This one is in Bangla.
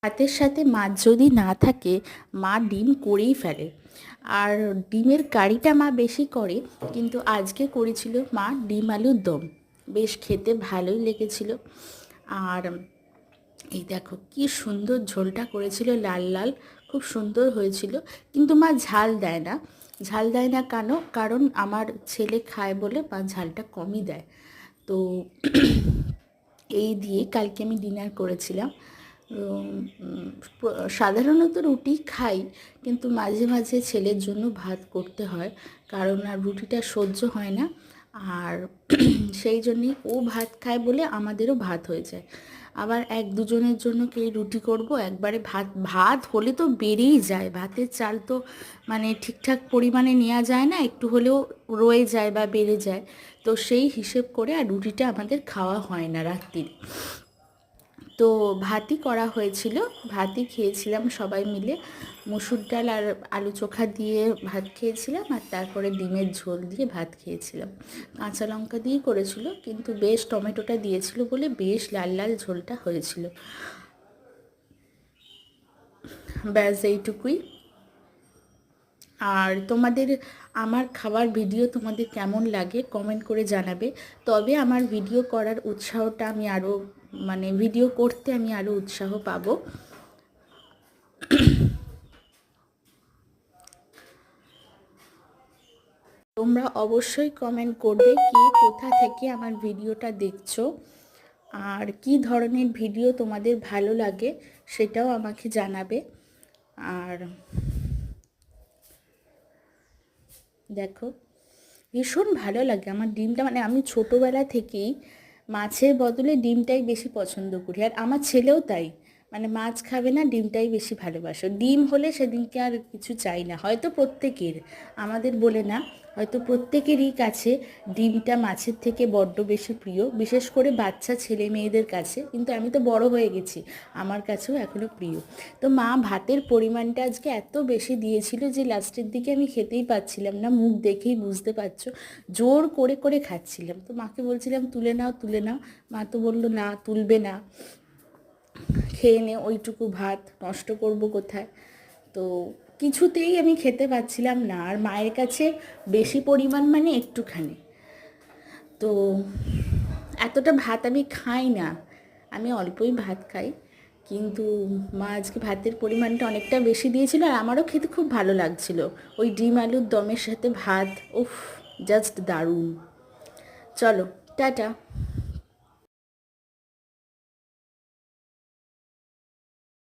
ভাতের সাথে মাছ যদি না থাকে মা ডিম করেই ফেলে। আর ডিমের কারিটা মা বেশি করে, কিন্তু আজকে করেছিল মা ডিম আলুর দম। বেশ খেতে ভালোই লেগেছিল। আর এই দেখো কি সুন্দর ঝোলটা করেছিল, লাল লাল, খুব সুন্দর হয়েছিল। কিন্তু মা ঝাল দেয় না। ঝাল দেয় না কেন? কারণ আমার ছেলে খায় বলে মা ঝালটা কমই দেয়। তো এই দিয়ে কালকে আমি ডিনার করেছিলাম। সাধারণত রুটি খাই, কিন্তু মাঝে মাঝে ছেলের জন্য ভাত করতে হয়, কারণ আর রুটিটা সহ্য হয় না। আর সেই জন্যেই ও ভাত খায় বলে আমাদেরও ভাত হয়ে যায়। আবার এক দুজনের জন্য কে রুটি করব, একবারে ভাত ভাত হলে তো বেড়েই যায়। ভাতের চাল তো মানে ঠিকঠাক পরিমাণে নেওয়া যায় না, একটু হলেও রয়ে যায় বা বেড়ে যায়। তো সেই হিসেব করে আর রুটিটা আমাদের খাওয়া হয় না রাত্রির। তো ভাতই করা হয়েছিল, ভাতই খেয়েছিলাম সবাই মিলে। মুসুর ডাল আর আলু চোখা দিয়ে ভাত খেয়েছিলাম, আর তারপরে ডিমের ঝোল দিয়ে ভাত খেয়েছিলাম। কাঁচা লঙ্কা দিয়েই করেছিল, কিন্তু বেশ টমেটোটা দিয়েছিল বলে বেশ লাল লাল ঝোলটা হয়েছিল। ব্যাস এইটুকুই। আর তোমাদের আমার খাবার ভিডিও তোমাদের কেমন লাগে কমেন্ট করে জানাবে। তবে আমার ভিডিও করার উৎসাহটা আমি আরও, মানে ভিডিও করতে আমি আরও উৎসাহ পাবো। তোমরা অবশ্যই কমেন্ট করবে কে কোথা থেকে আমার ভিডিওটা দেখছো, আর কি ধরনের ভিডিও তোমাদের ভালো লাগে সেটাও আমাকে জানাবে। আর দেখো ভীষণ ভালো লাগে আমার ডিমটা, মানে আমি ছোটোবেলা থেকেই মাছের বদলে ডিমটাই বেশি পছন্দ করি। আর আমার ছেলেও তাই, মানে মাছ খাবে না, ডিমটাই বেশি ভালোবাসে। ডিম হলে সেদিনকে আর কিছু চাই না। হয়তো প্রত্যেকের, আমাদের বলে না, হয়তো প্রত্যেকেরই কাছে ডিমটা মাছের থেকে বড্ড বেশি প্রিয়, বিশেষ করে বাচ্চা ছেলে মেয়েদের কাছে। কিন্তু আমি তো বড় হয়ে গেছি, আমার কাছেও এখনও প্রিয়। তো মা ভাতের পরিমাণটা আজকে এত বেশি দিয়েছিল যে লাস্টের দিকে আমি খেতেই পাচ্ছিলাম না, মুখ দেখেই বুঝতে পারছো। জোর করে করে খাচ্ছিলাম। তো মাকে বলছিলাম তুলে নাও তুলে নাও, মা তো বললো না তুলবে না, খেয়ে নে, ওইটুকু ভাত নষ্ট করব কোথায়। তো কিছুতেই আমি খেতে পাচ্ছিলাম না। আর মায়ের কাছে বেশি পরিমাণ মানে একটুখানি, তো এতটা ভাত আমি খাই না, আমি অল্পই ভাত খাই। কিন্তু মা আজকে ভাতের পরিমাণটা অনেকটা বেশি দিয়েছিল, আর আমারও খেতে খুব ভালো লাগছিল। ওই ডিম আলুর দমের সাথে ভাত, উফ, জাস্ট দারুণ। চলো, টাটা।